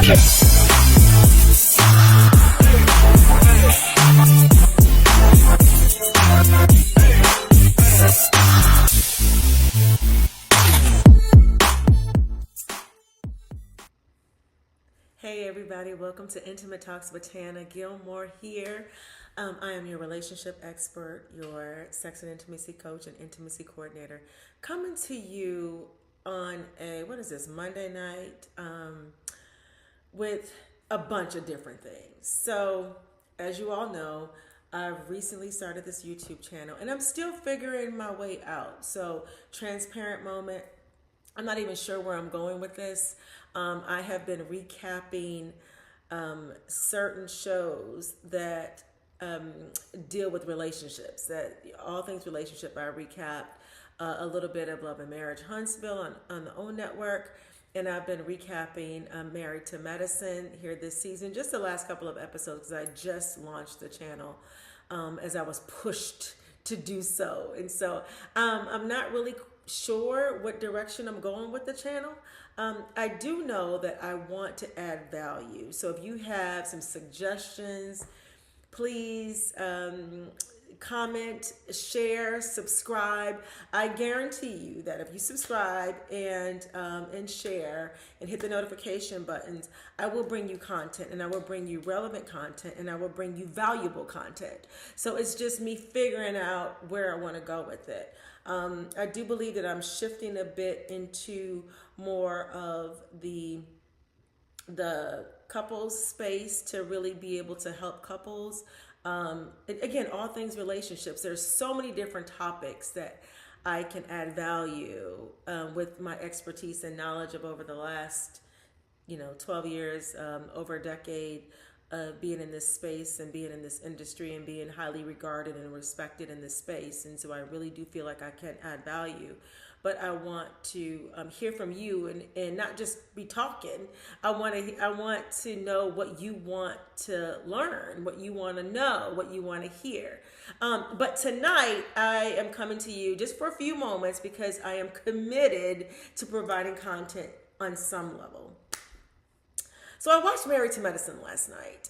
Hey everybody, welcome to Intimate Talks with Tana. Gilmore here. I am your relationship expert, your sex and intimacy coach and intimacy coordinator, coming to you on Monday night, with a bunch of different things. So, as you all know, I've recently started this YouTube channel and I'm still figuring my way out. So, transparent moment. I'm not even sure where I'm going with this. I have been recapping certain shows that deal with relationships, that all things relationship. I recapped a little bit of Love and Marriage Huntsville on the OWN network, and I've been recapping Married to Medicine here this season, just the last couple of episodes, because I just launched the channel as I was pushed to do so. And so I'm not really sure what direction I'm going with the channel. I do know that I want to add value. So if you have some suggestions, please comment, share, subscribe. I guarantee you that if you subscribe and share and hit the notification buttons, I will bring you content, and I will bring you relevant content, and I will bring you valuable content. So it's just me figuring out where I want to go with it. I do believe that I'm shifting a bit into more of the couples space to really be able to help couples. Again, all things relationships. There's so many different topics that I can add value with my expertise and knowledge of over the last, 12 years, over a decade. Being in this space and being in this industry and being highly regarded and respected in this space. And so I really do feel like I can add value. But I want to hear from you and not just be talking. I want to know what you want to learn, what you want to know, what you want to hear. But tonight I am coming to you just for a few moments because I am committed to providing content on some level. So I watched Married to Medicine last night,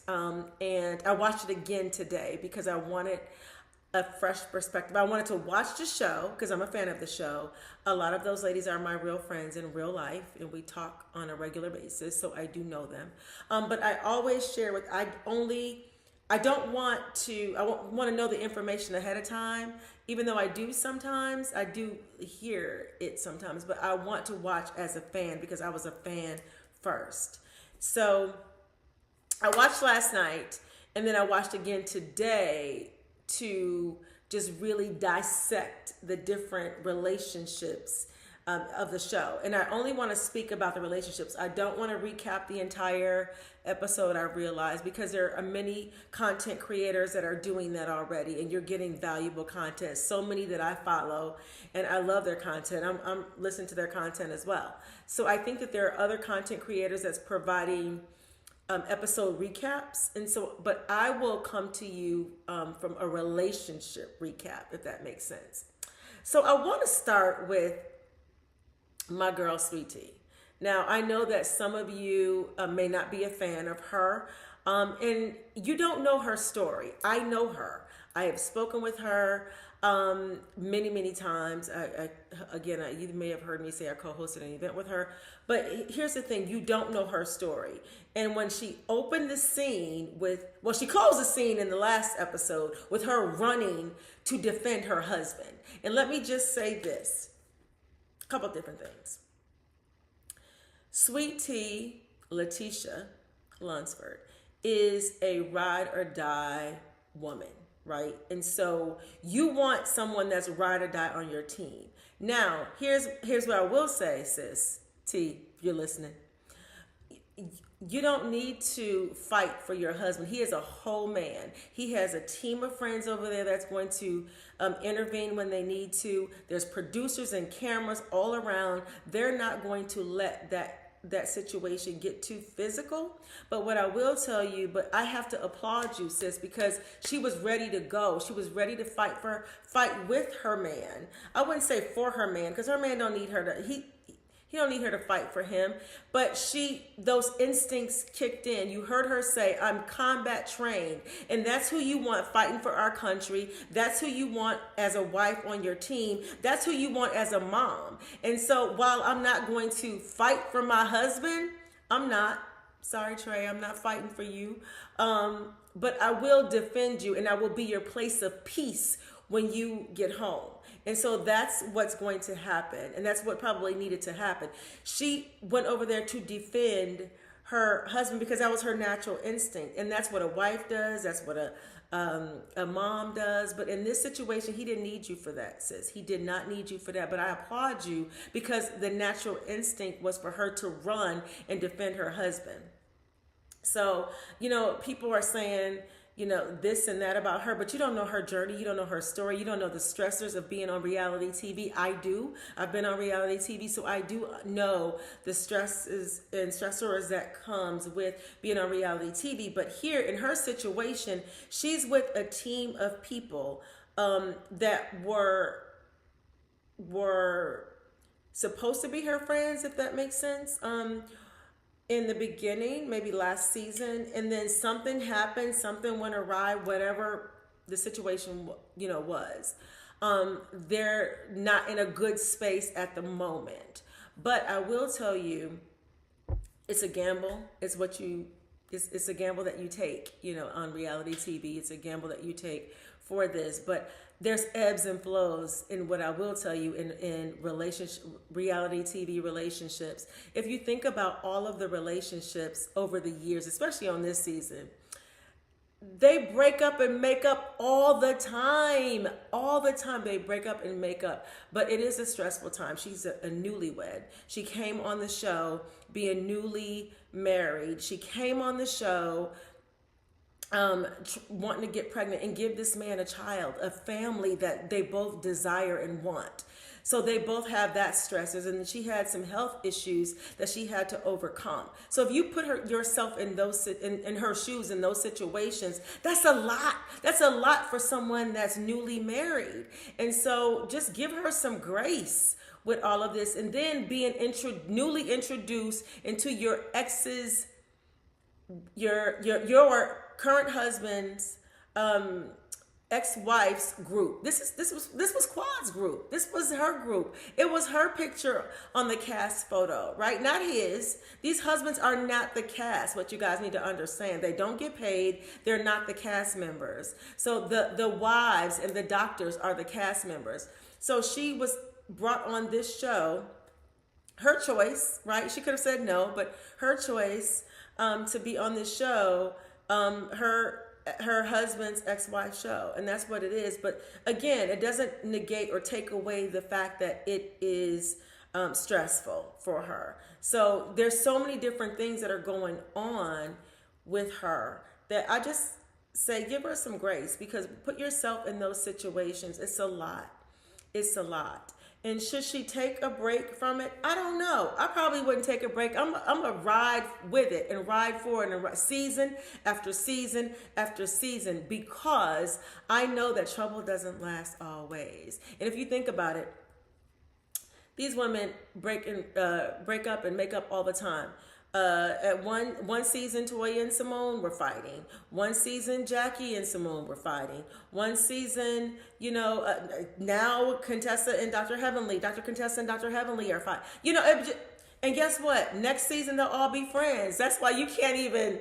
and I watched it again today because I wanted a fresh perspective. I wanted to watch the show because I'm a fan of the show. A lot of those ladies are my real friends in real life, and we talk on a regular basis, so I do know them. But I always share I want to know the information ahead of time, even though I do sometimes. I do hear it sometimes, but I want to watch as a fan because I was a fan first. So I watched last night and then I watched again today to just really dissect the different relationships of the show. And I only want to speak about the relationships. I don't want to recap the entire episode, I realize, because there are many content creators that are doing that already, and you're getting valuable content. So many that I follow, and I love their content. I'm listening to their content as well. So I think that there are other content creators that's providing episode recaps, but I will come to you from a relationship recap, if that makes sense. So I want to start with my girl, Sweet Tea. Now, I know that some of you may not be a fan of her, and you don't know her story. I know her. I have spoken with her many, many times. You may have heard me say I co-hosted an event with her. But here's the thing. You don't know her story. And when she opened the scene she closed the scene in the last episode with her running to defend her husband. And let me just say this. A couple different things. Sweet Tea, Letitia Lunsford, is a ride or die woman, right? And so you want someone that's ride or die on your team. Now, here's what I will say, sis T, if you're listening. You don't need to fight for your husband. He is a whole man. He has a team of friends over there that's going to intervene when they need to. There's producers and cameras all around. They're not going to let that situation get too physical. But what I will tell you, but I have to applaud you, sis, because she was ready to go. She was ready to fight with her man. I wouldn't say for her man, because her man don't need her to. He don't need her to fight for him. But those instincts kicked in. You heard her say, I'm combat trained. And that's who you want fighting for our country. That's who you want as a wife on your team. That's who you want as a mom. And so while I'm not going to fight for my husband, I'm not. Sorry, Trey, I'm not fighting for you. But I will defend you, and I will be your place of peace when you get home. And so that's what's going to happen. And that's what probably needed to happen. She went over there to defend her husband because that was her natural instinct. And that's what a wife does. That's what a mom does. But in this situation, he didn't need you for that, sis. He did not need you for that. But I applaud you because the natural instinct was for her to run and defend her husband. So, people are saying, this and that about her, but you don't know her journey. You don't know her story. You don't know the stressors of being on reality TV. I do. I've been on reality TV, so I do know the stresses and stressors that comes with being on reality TV. But here in her situation, she's with a team of people that were supposed to be her friends, if that makes sense. In the beginning, maybe last season, and then something happened, something went awry, whatever the situation, was. They're not in a good space at the moment. But I will tell you, it's a gamble. It's a gamble that you take, on reality TV. It's a gamble that you take for this. But there's ebbs and flows in what I will tell you in reality TV relationships. If you think about all of the relationships over the years, especially on this season, they break up and make up all the time. All the time they break up and make up. But it is a stressful time. She's a newlywed. She came on the show being newly married. She came on the show wanting to get pregnant and give this man a child, a family that they both desire and want. So they both have that stresses, and she had some health issues that she had to overcome. So if you put yourself in in her shoes in those situations, that's a lot. That's a lot for someone that's newly married. And so just give her some grace with all of this, and then being newly introduced into your ex's, your current husband's ex-wife's group. This was Quad's group. This was her group. It was her picture on the cast photo, right? Not his. These husbands are not the cast. What you guys need to understand, they don't get paid. They're not the cast members. So the wives and the doctors are the cast members. So she was brought on this show, her choice, right? She could have said no, but her choice to be on this show, her husband's ex-wife show, and that's what it is. But again, it doesn't negate or take away the fact that it is stressful for her. So there's so many different things that are going on with her that I just say give her some grace, because put yourself in those situations. It's a lot. It's a lot. And should she take a break from it? I don't know. I probably wouldn't take a break. I'm going to ride with it and ride for it and season after season after season, because I know that trouble doesn't last always. And if you think about it, these women break up and make up all the time. At one season, Toya and Simone were fighting. One season, Jackie and Simone were fighting. One season, now Contessa and Dr. Contessa and Dr. Heavenly are fighting. And guess what? Next season they'll all be friends. That's why you can't even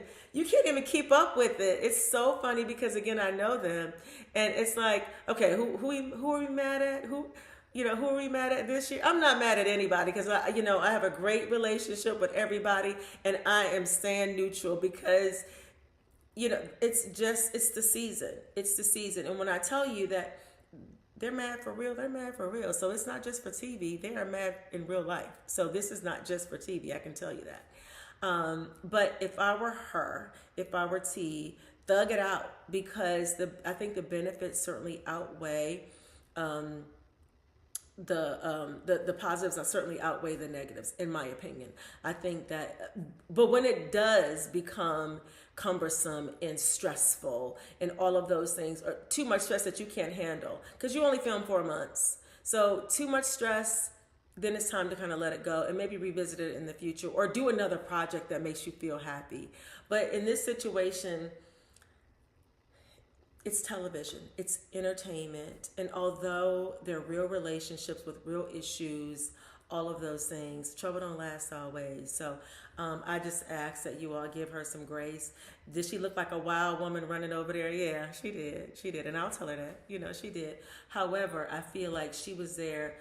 keep up with it. It's so funny because again, I know them, and it's like, okay, who are we mad at? Who are we mad at this year? I'm not mad at anybody because I have a great relationship with everybody, and I am staying neutral because, it's the season. It's the season. And when I tell you that they're mad for real, they're mad for real. So it's not just for TV. They are mad in real life. So this is not just for TV. I can tell you that. But if I were her, if I were T, thug it out, because I think the benefits certainly outweigh the positives certainly outweigh the negatives, in my opinion. I think that, but when it does become cumbersome and stressful and all of those things, or too much stress that you can't handle, because you only film 4 months. So too much stress then it's time to kind of let it go and maybe revisit it in the future or do another project that makes you feel happy. But in this situation, it's television, it's entertainment. And although they're real relationships with real issues, all of those things, trouble don't last always. So I just ask that you all give her some grace. Did she look like a wild woman running over there? Yeah, she did. She did. And I'll tell her that. She did. However, I feel like she was there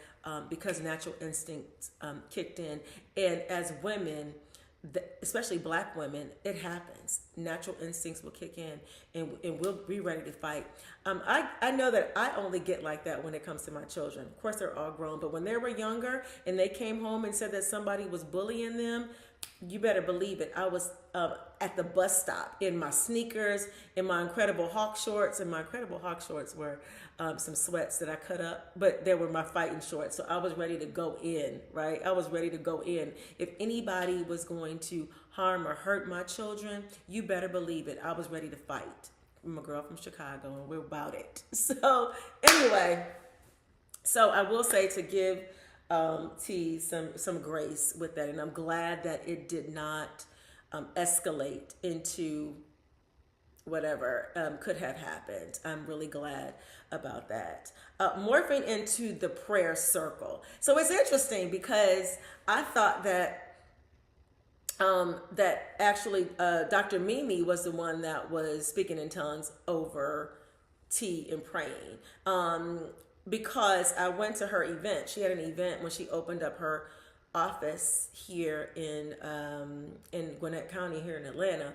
because natural instinct kicked in. And as women, especially Black women, it happens. Natural instincts will kick in and we'll be ready to fight. I know that I only get like that when it comes to my children. Of course, they're all grown, but when they were younger and they came home and said that somebody was bullying them, you better believe it. I was at the bus stop in my sneakers, in my Incredible Hawk shorts, and my Incredible Hawk shorts were some sweats that I cut up, but they were my fighting shorts. So I was ready to go in, right? I was ready to go in. If anybody was going to harm or hurt my children, you better believe it. I was ready to fight. I'm a girl from Chicago, and we're about it. So anyway, so I will say to give T some grace with that, and I'm glad that it did not escalate into whatever could have happened. I'm really glad about that. Morphing into the prayer circle. So it's interesting because I thought that that actually Dr. Mimi was the one that was speaking in tongues over T and praying. Because I went to her event. She had an event when she opened up her office here in Gwinnett County here in Atlanta.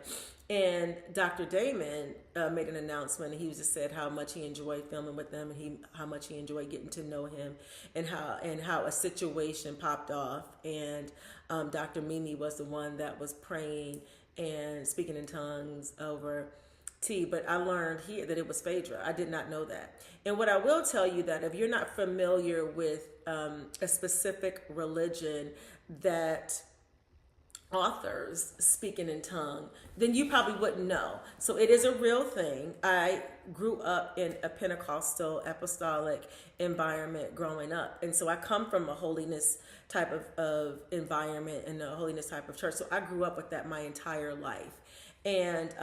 And Dr. Damon made an announcement. He just said how much he enjoyed filming with them and how much he enjoyed getting to know him and how a situation popped off. And Dr. Mimi was the one that was praying and speaking in tongues over T, but I learned here that it was Phadera. I did not know that. And what I will tell you that if you're not familiar with a specific religion that authors speaking in tongue, then you probably wouldn't know. So it is a real thing. I grew up in a Pentecostal apostolic environment growing up. And so I come from a holiness type of environment and a holiness type of church. So I grew up with that my entire life. And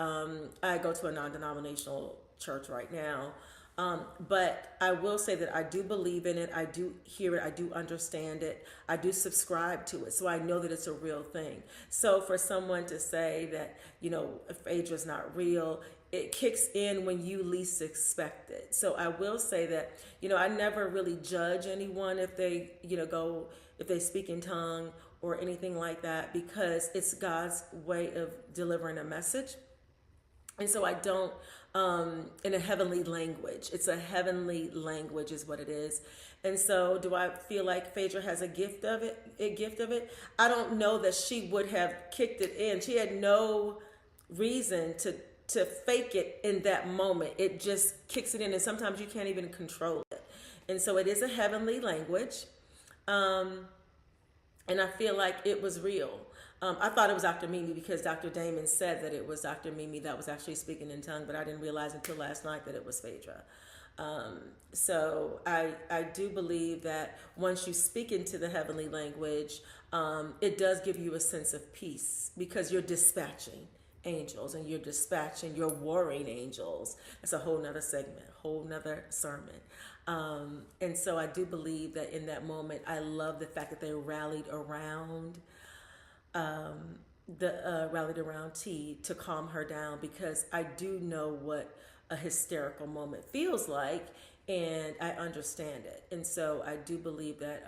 I go to a non-denominational church right now. But I will say that I do believe in it. I do hear it. I do understand it. I do subscribe to it. So I know that it's a real thing. So for someone to say that, Phadera is not real, it kicks in when you least expect it. So I will say that, I never really judge anyone if they, if they speak in tongue or anything like that, because it's God's way of delivering a message. And so I don't, in a heavenly language. It's a heavenly language is what it is. And so do I feel like Phadera has a gift of it? I don't know that she would have kicked it in. She had no reason to fake it in that moment. It just kicks it in, and sometimes you can't even control it. And so it is a heavenly language. And I feel like it was real. I thought it was Dr. Mimi because Dr. Damon said that it was Dr. Mimi that was actually speaking in tongue, but I didn't realize until last night that it was Phadera. So I do believe that once you speak into the heavenly language, it does give you a sense of peace because you're dispatching angels and you're dispatching your warring angels. That's a whole nother segment, whole nother sermon. And so I do believe that in that moment, I love the fact that they rallied around T to calm her down, because I do know what a hysterical moment feels like, and I understand it. And so I do believe that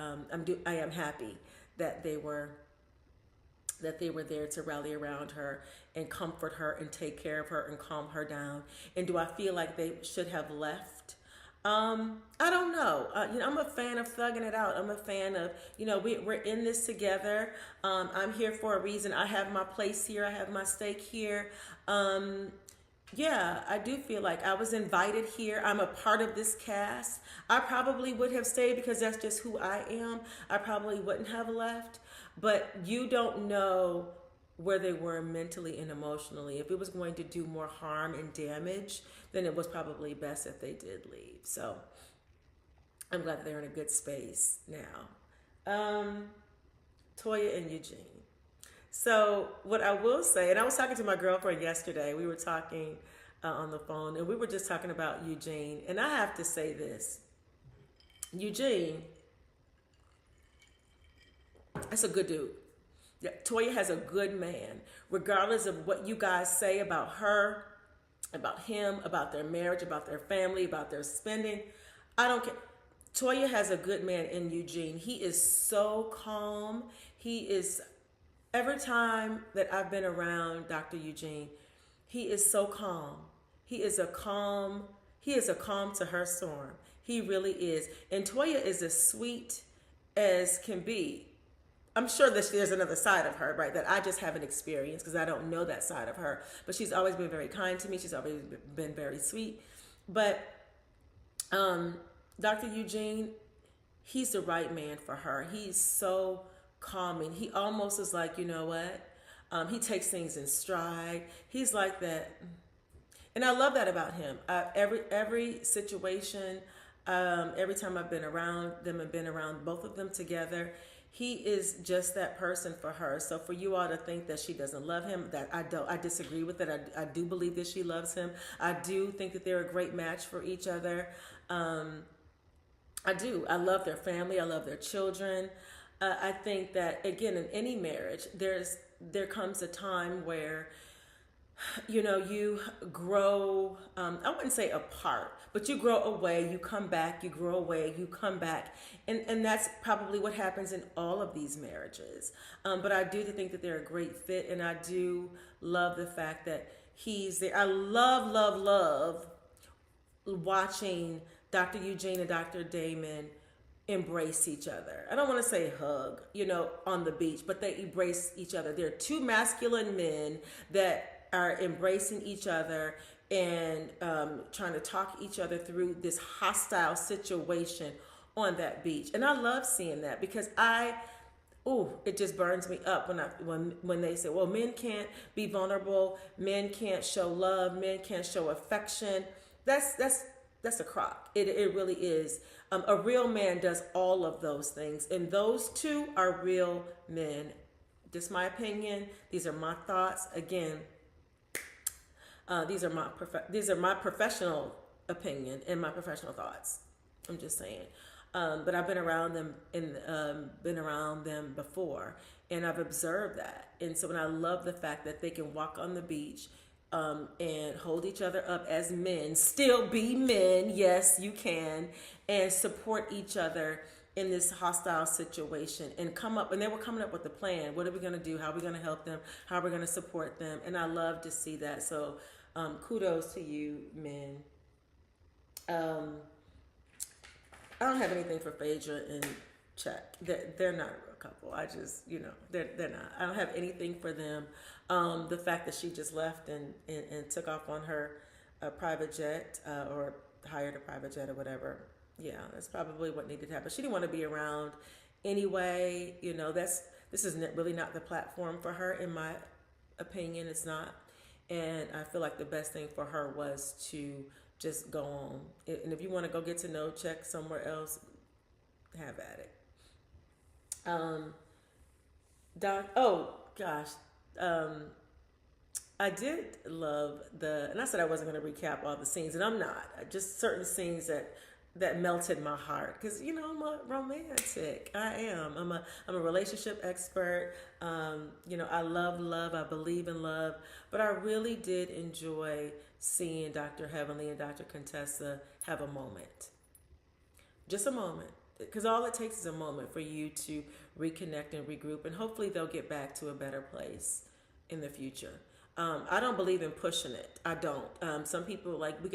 I am happy that they were there to rally around her and comfort her and take care of her and calm her down. And do I feel like they should have left? I don't know. I'm a fan of thugging it out. I'm a fan of, we're in this together. I'm here for a reason. I have my place here. I have my stake here. Yeah, I do feel like I was invited here. I'm a part of this cast. I probably would have stayed because that's just who I am. I probably wouldn't have left. But you don't know where they were mentally and emotionally. If it was going to do more harm and damage, then it was probably best if they did leave. So I'm glad that they're in a good space now. Um, Toya and Eugene. So what I will say, and I was talking to my girlfriend yesterday. We were talking on the phone, and we were just talking about Eugene. And I have to say this: Eugene, that's a good dude. Yeah, Toya has a good man, regardless of what you guys say about her, about him, about their marriage, about their family, about their spending. I don't care. Toya has a good man in Eugene. He is so calm. He is, every time that I've been around Dr. Eugene, he is so calm. He is a calm to her storm. He really is. And Toya is as sweet as can be. I'm sure that there's another side of her, right, that I just haven't experienced because I don't know that side of her. But she's always been very kind to me. She's always been very sweet. But Dr. Eugene, he's the right man for her. He's so calming. He almost is like, you know what? He takes things in stride. He's like that. And I love that about him. Every situation, every time I've been around them and been around both of them together, he is just that person for her. So for you all to think that she doesn't love him, that I disagree with that. I do believe that she loves him. I do think that they're a great match for each other. I do. I love their family. I love their children. I think that, again, in any marriage, there comes a time where, you know, you grow, I wouldn't say apart, but you grow away, you come back, you grow away, you come back. And that's probably what happens in all of these marriages. But I do think that they're a great fit. And I do love the fact that he's there. I love watching Dr. Eugene and Dr. Damon embrace each other. I don't want to say hug, you know, on the beach, but they embrace each other. They're two masculine men that are embracing each other and trying to talk each other through this hostile situation on that beach. And I love seeing that because it just burns me up when they say, well, men can't be vulnerable, men can't show love, men can't show affection. That's a crock. It really is. A real man does all of those things, and those two are real men. Just my opinion. These are my thoughts. Again, these are my professional opinion and my professional thoughts. I'm just saying. But I've been around them been around them before, and I've observed that. And so, when I love the fact that they can walk on the beach and hold each other up as men, still be men, yes, you can, and support each other in this hostile situation and they were coming up with a plan. What are we going to do? How are we going to help them? How are we going to support them? And I love to see that. So kudos to you, men. I don't have anything for Phadera and Chuck. They're not a real couple. I just, they're not. I don't have anything for them. The fact that she just left and took off on her private jet or hired a private jet or whatever. Yeah, that's probably what needed to happen. She didn't want to be around anyway. This is really not the platform for her, in my opinion. It's not. And I feel like the best thing for her was to just go on. And if you want to go get to know Chuck somewhere else, have at it. I did love and I said I wasn't going to recap all the scenes, and I'm not. Just certain scenes that melted my heart, because I'm a romantic. I am. I'm a relationship expert. I love love. I believe in love, but I really did enjoy seeing Dr. Heavenly and Dr. Contessa have a moment, just a moment. Because all it takes is a moment for you to reconnect and regroup, and hopefully they'll get back to a better place in the future. I don't believe in pushing it. I don't. Some people are like, we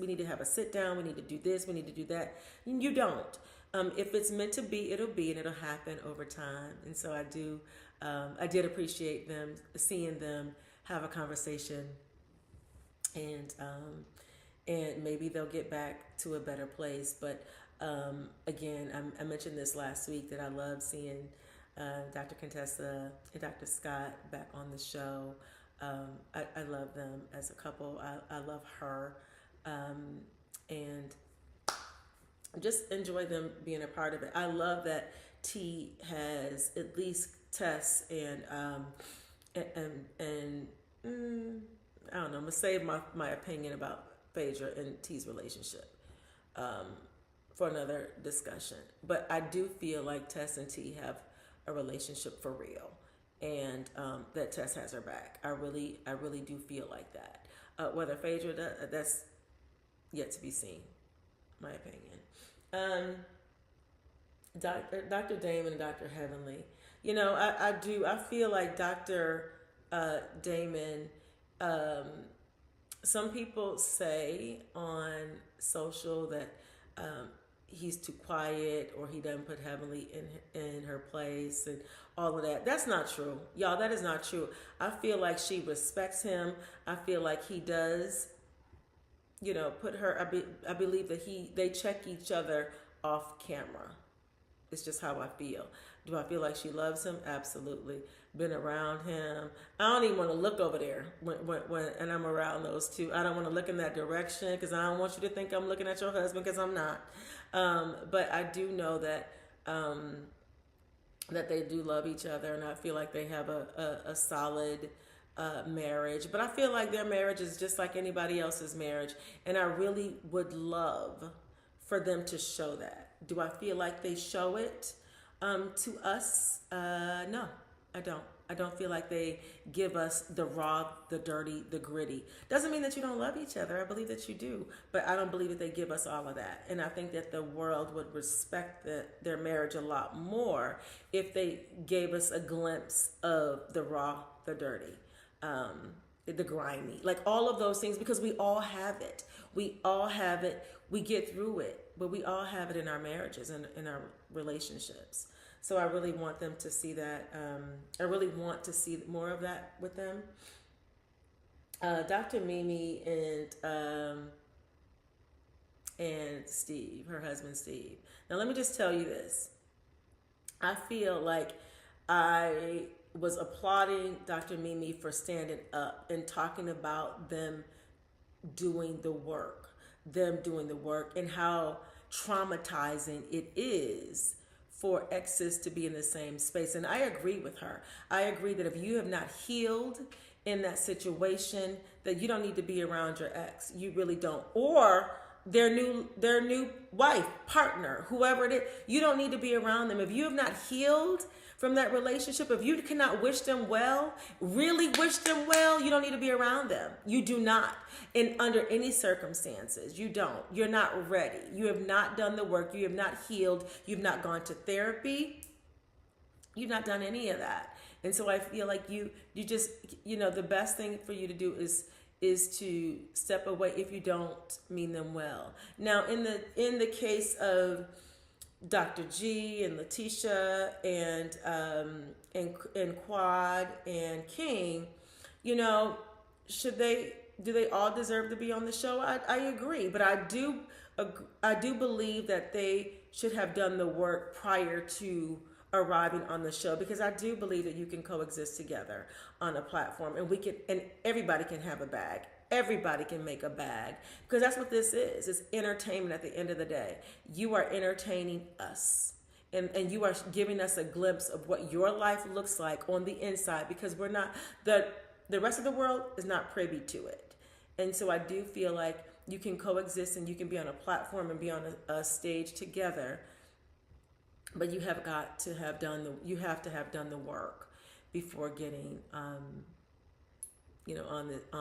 need to have a sit down. We need to do this. We need to do that. You don't. If it's meant to be, it'll be, and it'll happen over time. And so I did appreciate seeing them have a conversation, and maybe they'll get back to a better place. But again, I mentioned this last week that I love seeing Dr. Contessa and Dr. Scott back on the show. I love them as a couple. I love her, and just enjoy them being a part of it. I love that T has at least Tess and I don't know. I'm gonna save my opinion about Phaedra and T's relationship for another discussion. But I do feel like Tess and T have a relationship for real, and that Tess has her back. I really do feel like that. Whether Phaedra does, that's yet to be seen. My opinion. Dr. Damon and Dr. Heavenly. You know, I feel like Dr. Damon, some people say on social that he's too quiet or he doesn't put Heavenly in her place and all of that. That's not true. Y'all, that is not true. I feel like she respects him. I feel like he does, you know, put her, I believe that they check each other off camera. It's just how I feel. Do I feel like she loves him? Absolutely. Been around him. I don't even want to look over there when and I'm around those two. I don't want to look in that direction because I don't want you to think I'm looking at your husband because I'm not. But I do know that that they do love each other, and I feel like they have a solid marriage. But I feel like their marriage is just like anybody else's marriage, and I really would love for them to show that. Do I feel like they show it to us? No, I don't. I don't feel like they give us the raw, the dirty, the gritty. Doesn't mean that you don't love each other. I believe that you do. But I don't believe that they give us all of that. And I think that the world would respect their marriage a lot more if they gave us a glimpse of the raw, the dirty, the grimy, like all of those things, because we all have it. We all have it. We get through it. But we all have it in our marriages and in our relationships. So I really want them to see that. I really want to see more of that with them. Dr. Mimi and Steve, her husband Steve. Now let me just tell you this. I feel like I was applauding Dr. Mimi for standing up and talking about them doing the work, and how traumatizing it is for exes to be in the same space. And I agree with her. I agree that if you have not healed in that situation, that you don't need to be around your ex. You really don't. Or their new wife, partner, whoever it is, you don't need to be around them. If you have not healed from that relationship, if you cannot wish them well, really wish them well, you don't need to be around them. You do not. And under any circumstances, you don't. You're not ready. You have not done the work. You have not healed. You've not gone to therapy. You've not done any of that. And so I feel like you just, the best thing for you to do is to step away if you don't mean them well. Now, in the case of Dr. G and Letitia and Quad and King, do they all deserve to be on the show? I agree, but I do believe that they should have done the work prior to arriving on the show, because I do believe that you can coexist together on a platform, and everybody can have a bag. Everybody can make a bag, because that's what this is. It's entertainment at the end of the day. You are entertaining us, and you are giving us a glimpse of what your life looks like on the inside, because we're not, the rest of the world is not privy to it. And so I do feel like you can coexist and you can be on a platform and be on a stage together, but you have got to have done the work before getting on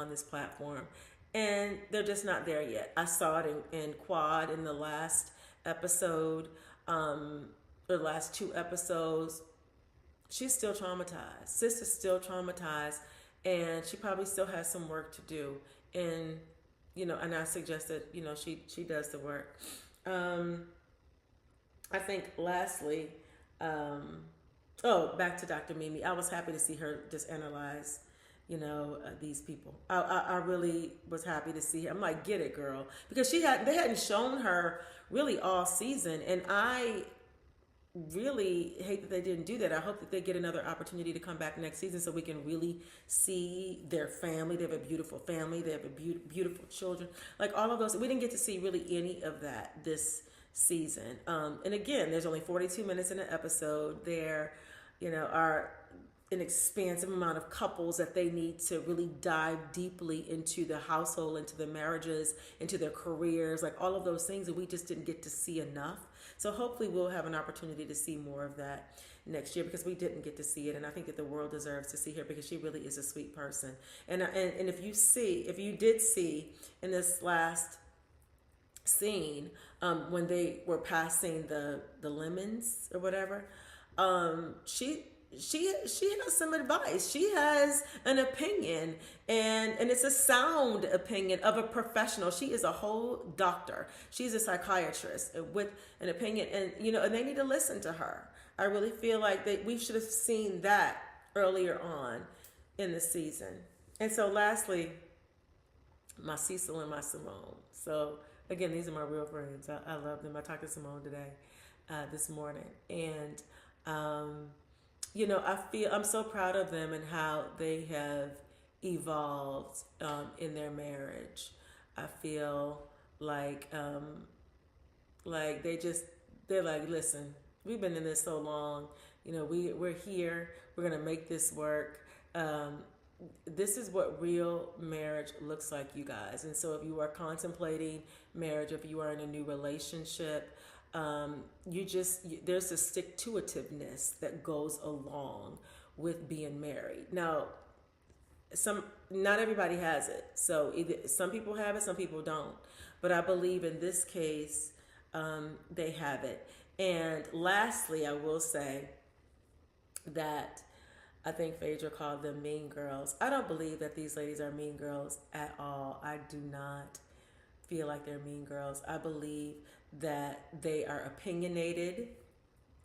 this platform. And they're just not there yet. I saw it in Quad in the last episode, the last 2 episodes. She's still traumatized. Sister's still traumatized, and she probably still has some work to do. And and I suggest that she does the work. I think lastly, back to Dr. Mimi. I was happy to see her just analyze these people. I really was happy to see her. I'm like, get it, girl, because they hadn't shown her really all season, and I really hate that they didn't do that. I hope that they get another opportunity to come back next season so we can really see their family. They have a beautiful family. They have beautiful children. Like all of those. We didn't get to see really any of that this season. And again, there's only 42 minutes in an episode. There, are an expansive amount of couples that they need to really dive deeply into the household, into the marriages, into their careers, like all of those things that we just didn't get to see enough. So hopefully we'll have an opportunity to see more of that next year, because we didn't get to see it, and I think that the world deserves to see her, because she really is a sweet person. And if you did see in this last scene, when they were passing the lemons or whatever, she has some advice. She has an opinion, and it's a sound opinion of a professional. She is a whole doctor. She's a psychiatrist with an opinion, and and they need to listen to her. I really feel like we should have seen that earlier on in the season. And so lastly, my Cecil and my Simone. So again, these are my real friends. I love them. I talked to Simone today, this morning. And, I'm so proud of them and how they have evolved in their marriage. I feel like they're like, listen, we've been in this so long. We're here. We're going to make this work. This is what real marriage looks like, you guys. And so if you are contemplating marriage, if you are in a new relationship, there's a stick-to-itiveness that goes along with being married. Now, not everybody has it. So either some people have it, some people don't. But I believe in this case, they have it. And lastly, I will say that I think Phadera called them mean girls. I don't believe that these ladies are mean girls at all. I do not feel like they're mean girls. I believe that they are opinionated,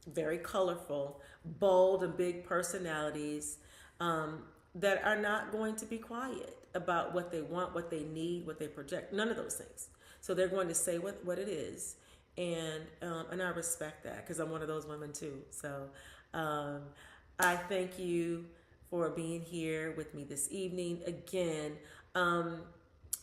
very colorful, bold, and big personalities that are not going to be quiet about what they want, what they need, what they project. None of those things. So they're going to say what it is. And I respect that, because I'm one of those women too. So I thank you for being here with me this evening. Again,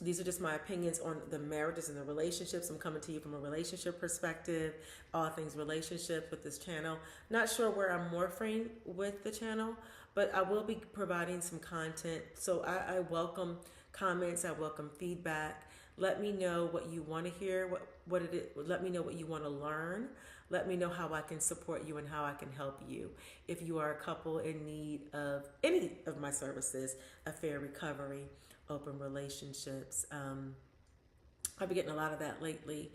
these are just my opinions on the marriages and the relationships. I'm coming to you from a relationship perspective, all things relationships with this channel. Not sure where I'm morphing with the channel, but I will be providing some content. So I welcome comments. I welcome feedback. Let me know what you want to hear, what it is. Let me know what you want to learn. Let me know how I can support you and how I can help you. If you are a couple in need of any of my services, affair recovery, open relationships. I've been getting a lot of that lately.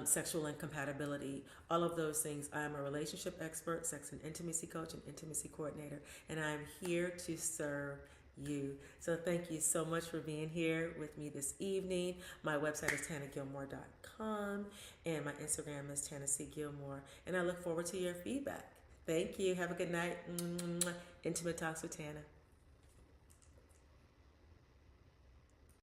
Sexual incompatibility, all of those things. I am a relationship expert, sex and intimacy coach, and intimacy coordinator, and I'm here to serve you. So thank you so much for being here with me this evening. My website is TanaGilmore.com, and my Instagram is TanaCGilmore, and I look forward to your feedback. Thank you. Have a good night. Intimate Talks with Tana.